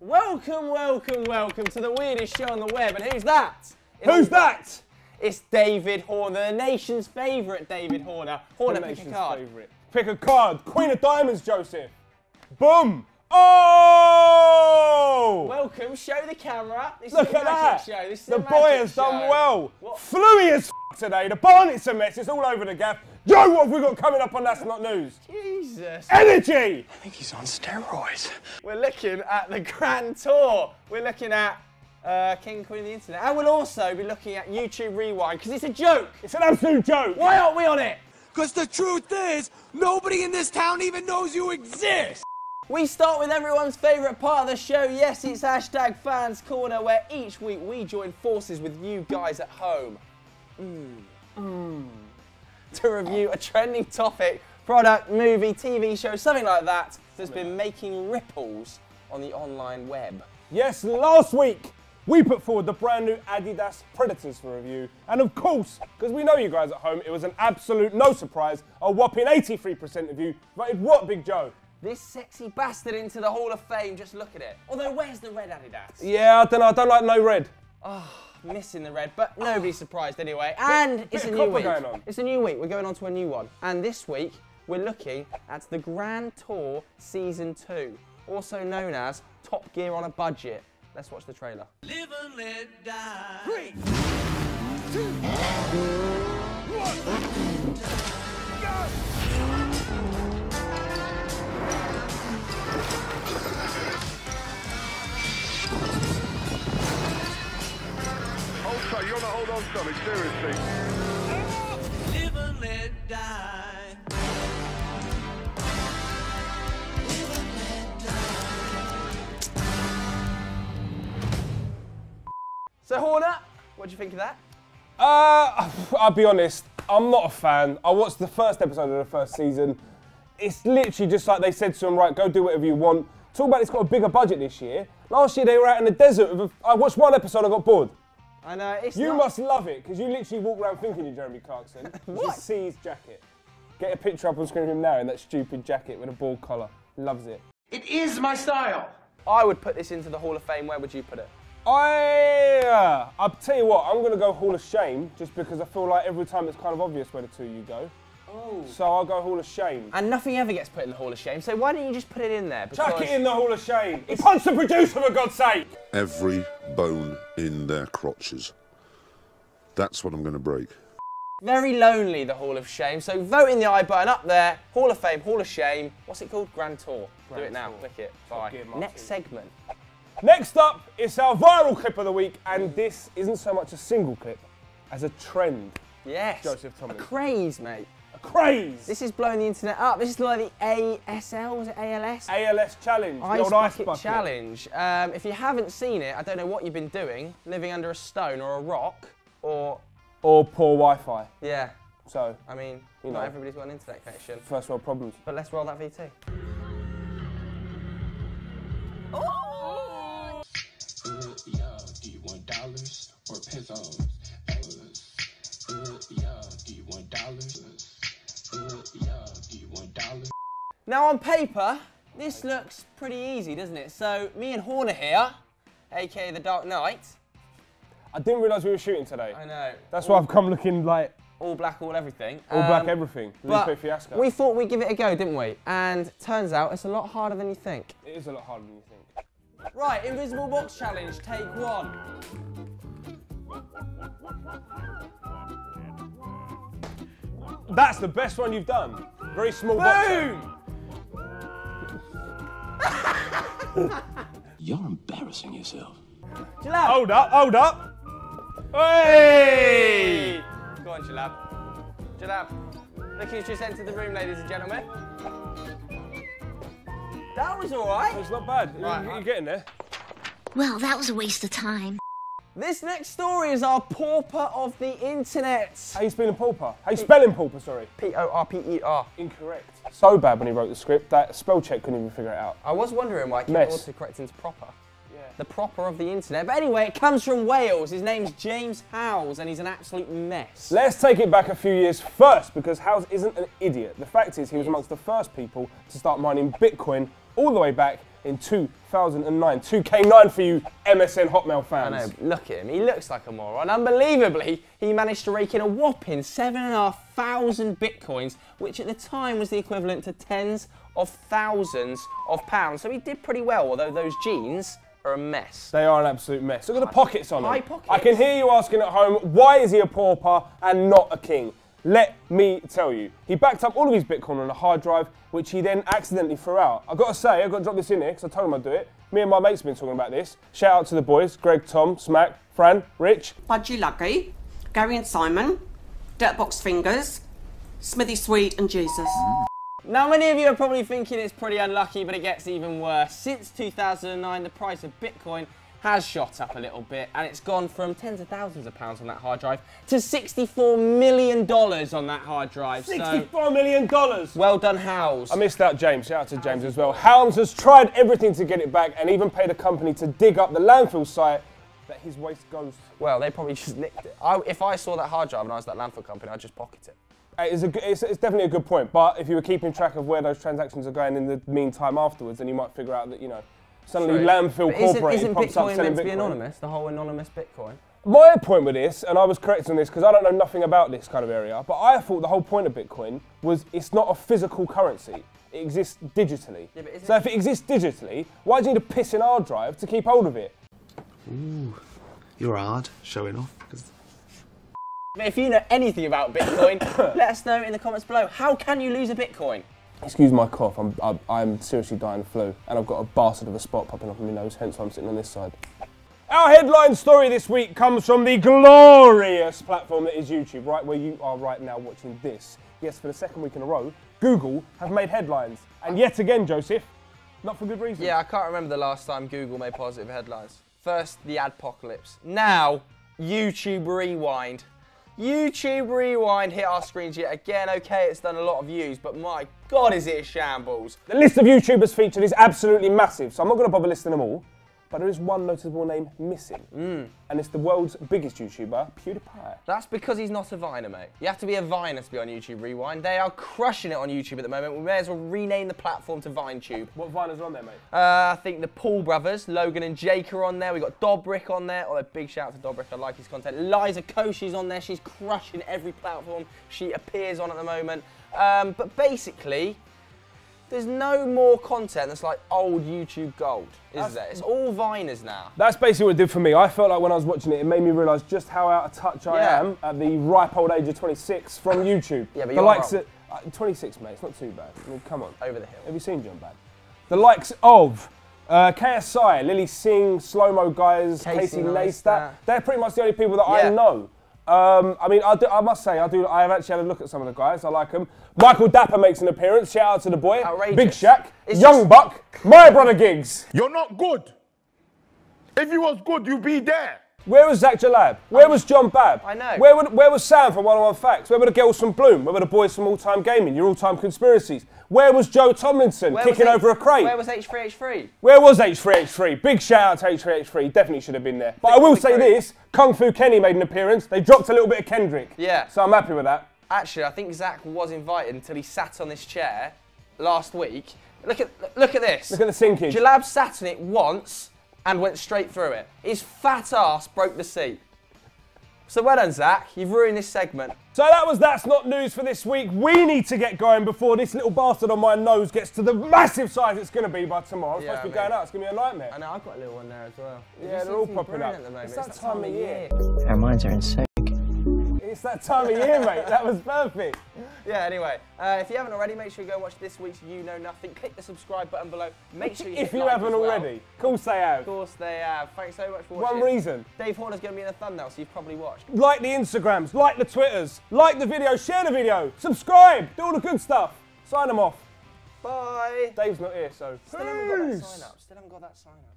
Welcome, welcome, welcome to the weirdest show on the web. And who's that? Who's that? It's David Horner, the nation's favourite David Horner. Horner, pick a card. Favourite. Pick a card. Queen of Diamonds, Joseph. Boom. Oh! Welcome, show the camera. This Look is a at magic that. show. This is The a boy magic has show. done well. What? Fluey as today. The barnet's a mess. It's all over the gaff. Joe, what have we got coming up on That's Not News? Jesus. Energy! I think he's on steroids. We're looking at the Grand Tour. We're looking at King and Queen of the Internet. And we'll also be looking at YouTube Rewind, because it's a joke. It's an absolute joke. Why aren't we on it? Because the truth is, nobody in this town even knows you exist. We start with everyone's favourite part of the show. Yes, it's hashtag Fans Corner, where each week we join forces with you guys at home. To review a trending topic, product, movie, TV show, something like that, that's been making ripples on the online web. Yes, last week we put forward the brand new Adidas Predators for review. And of course, because we know you guys at home, it was an absolute no surprise. A whopping 83% of you voted what, Big Joe? This sexy bastard into the Hall of Fame, just look at it. Although, where's the red Adidas? Yeah, I don't know, I don't like no red. Oh, missing the red, but nobody's surprised anyway. And it's a new week. Going on. It's a new week. We're going on to a new one. And this week, we're looking at the Grand Tour Season 2, also known as Top Gear on a Budget. Let's watch the trailer. Live and let die. 3, 2, 1, go! You want to hold on to me, seriously. Live and let die. Live and let die. So, Horner, what do you think of that? I'll be honest, I'm not a fan. I watched the first episode of the first season. It's literally just like they said to him, right, go do whatever you want. Talk about it's got a bigger budget this year. Last year they were out in the desert. I watched one episode, I got bored. I know, it's You not... must love it, because you literally walk around thinking you're Jeremy Clarkson. What? Just see his jacket. Get a picture up on screen of him now in that stupid jacket with a bald collar. Loves it. It is my style. I would put this into the Hall of Fame. Where would you put it? I'll tell you what, I'm going to go Hall of Shame, just because I feel like every time it's kind of obvious where the two of you go. Oh. So I'll go Hall of Shame. And nothing ever gets put in the Hall of Shame, so why don't you just put it in there? Chuck it in the Hall of Shame. Punch the producer, for God's sake! Every bone in their crotches. That's what I'm going to break. Very lonely, the Hall of Shame. So vote in the I button up there. Hall of Fame, Hall of Shame. What's it called? Grand Tour. Do it now. Click it. Bye. Next segment. Next up, it's our viral clip of the week, and this isn't so much a single clip as a trend. Yes. Joseph Thomas. A craze, mate. A craze! This is blowing the internet up. This is like the ASL, was it ALS? ALS challenge, the Ice old ice Bucket bucket. Challenge. If you haven't seen it, I don't know what you've been doing, living under a stone or a rock, or poor Wi-Fi. yeah. So, I mean, You not know. everybody's got an internet connection. first world problems. But let's roll that VT. Yeah, do you want dollars or pesos? Yeah, do you want dollars? Yeah, do you want dollars? Now on paper, this looks pretty easy, doesn't it? So me and Horner here, aka the Dark Knight. I didn't realise we were shooting today. I know. That's why I've come looking like All black, all everything. all black everything. But Lupe Fiasco. we thought we'd give it a go, didn't we? And turns out it's a lot harder than you think. It is a lot harder than you think. Right, Invisible Box Challenge, take 1. That's the best one you've done. Very small box. Boom! You're embarrassing yourself. Jalab! Hold up, hold up. Hey! Go on, Jalab. Jalab. Look who's just entered the room, ladies and gentlemen. That was alright. It's not bad. Right, You're getting there. Well, that was a waste of time. This next story is our pauper of the internet. How you spelling pauper? How you spelling pauper, sorry? P-O-R-P-E-R. Incorrect. So bad when he wrote the script that spell check couldn't even figure it out. I was wondering why I kept Mess. autocorrect into proper. Yeah. The proper of the internet. But anyway, it comes from Wales. His name's James Howes, and he's an absolute mess. Let's take it back a few years first, because Howes isn't an idiot. The fact is, he was amongst the first people to start mining Bitcoin all the way back in 2009. 2K9 for you MSN Hotmail fans. I know, look at him. He looks like a moron. Unbelievably, he managed to rake in a whopping 7,500 bitcoins, which at the time was the equivalent to tens of thousands of pounds. So he did pretty well, although those jeans are a mess. They are an absolute mess. Look at the pockets on them. High pockets. I can hear you asking at home, why is he a pauper and not a king? Let me tell you. He backed up all of his Bitcoin on a hard drive, which he then accidentally threw out. I've got to say, I've got to drop this in here because I told him I'd do it. Me and my mates have been talking about this. Shout out to the boys, Greg, Tom, Smack, Fran, Rich. Budgie Lucky, Gary and Simon, Dirtbox Fingers, Smithy Sweet and Jesus. Now, many of you are probably thinking it's pretty unlucky, but it gets even worse. Since 2009, the price of Bitcoin has shot up a little bit, and it's gone from tens of thousands of pounds on that hard drive to $64 million on that hard drive. $64 million! Well done, Howes. I missed out James. Shout out to James as well. Helms has tried everything to get it back and even paid a company to dig up the landfill site that his waste goes to. Well, they probably just nicked it. If I saw that hard drive and I was that landfill company, I'd just pocket it. It's definitely a good point, but if you were keeping track of where those transactions are going in the meantime afterwards, then you might figure out that, you know, suddenly Landfill Corporation pops up selling Bitcoin. Isn't Bitcoin meant to be anonymous, the whole anonymous Bitcoin? My point with this, and I was correct on this because I don't know nothing about this kind of area, but I thought the whole point of Bitcoin was it's not a physical currency. It exists digitally. Yeah, so if it exists digitally, why do you need a pissing hard drive to keep hold of it? Ooh, you're hard, showing off. If you know anything about Bitcoin, let us know in the comments below. How can you lose a Bitcoin? Excuse my cough, I'm seriously dying of flu, and I've got a bastard of a spot popping up in my nose, hence why I'm sitting on this side. Our headline story this week comes from the glorious platform that is YouTube, right where you are right now watching this. Yes, for the second week in a row, Google have made headlines. And yet again, Joseph, not for good reason. Yeah, I can't remember the last time Google made positive headlines. First, the adpocalypse. Now, YouTube Rewind. YouTube Rewind hit our screens yet again. Okay, it's done a lot of views, but my God, is it a shambles. The list of YouTubers featured is absolutely massive, so I'm not going to bother listing them all, but there is one noticeable name missing, and it's the world's biggest YouTuber, PewDiePie. That's because he's not a Viner, mate. You have to be a Viner to be on YouTube Rewind. They are crushing it on YouTube at the moment. We may as well rename the platform to VineTube. What Viners are on there, mate? I think the Paul brothers, Logan and Jake are on there. We've got Dobrik on there. Oh, a big shout out to Dobrik. I like his content. Liza Koshy's on there. She's crushing every platform she appears on at the moment. But basically, there's no more content that's like old YouTube gold, is there? It's all Viners now. That's basically what it did for me. I felt like when I was watching it, it made me realise just how out of touch I am at the ripe old age of 26 from YouTube. Yeah, but the you're likes wrong. of 26, mate. It's not too bad. I mean, come on. Over the hill. Have you seen John Bad? The likes of KSI, Lily Singh, Slow Mo Guys, Casey Neistat. They're pretty much the only people that I know. I mean, I must say, I have actually had a look at some of the guys. I like them. Michael Dapper makes an appearance. Shout out to the boy. Outrageous. Big Shaq, Young Buck, my brother Giggs. You're not good. If you was good, you'd be there. Where was Zach Jalab? Where was John Babb? I know. Where was Sam from 101 Facts? Where were the girls from Bloom? Where were the boys from All Time Gaming, your All Time Conspiracies? Where was Joe Tomlinson kicking over a crate? Where was H3H3? Where was H3H3? Big shout out to H3H3. Definitely should have been there. But I will say this, Kung Fu Kenny made an appearance. They dropped a little bit of Kendrick. Yeah. So I'm happy with that. Actually, I think Zach was invited until he sat on this chair last week. Look at this. Look at the sinkage. Jalab sat on it once and went straight through it. His fat ass broke the seat. So well done, Zach. You've ruined this segment. So that's not news for this week. We need to get going before this little bastard on my nose gets to the massive size it's going to be by tomorrow. It's supposed to be going out. It's going to be a nightmare. I know, I've got a little one there as well. Yeah, they're all popping up. It's that time of year. Our minds are in sync. It's that time of year, mate. That was perfect. Yeah, anyway, if you haven't already, make sure you go watch this week's You Know Nothing. Click the subscribe button below. Make sure you if you haven't already. Of course they have. Of course they have. Thanks so much for watching. One reason. Dave Horner's going to be in the thumbnail, so you've probably watched. Like the Instagrams, like the Twitters, like the video, share the video, subscribe, do all the good stuff. Sign them off. Bye. Dave's not here, so. Still haven't got that sign up.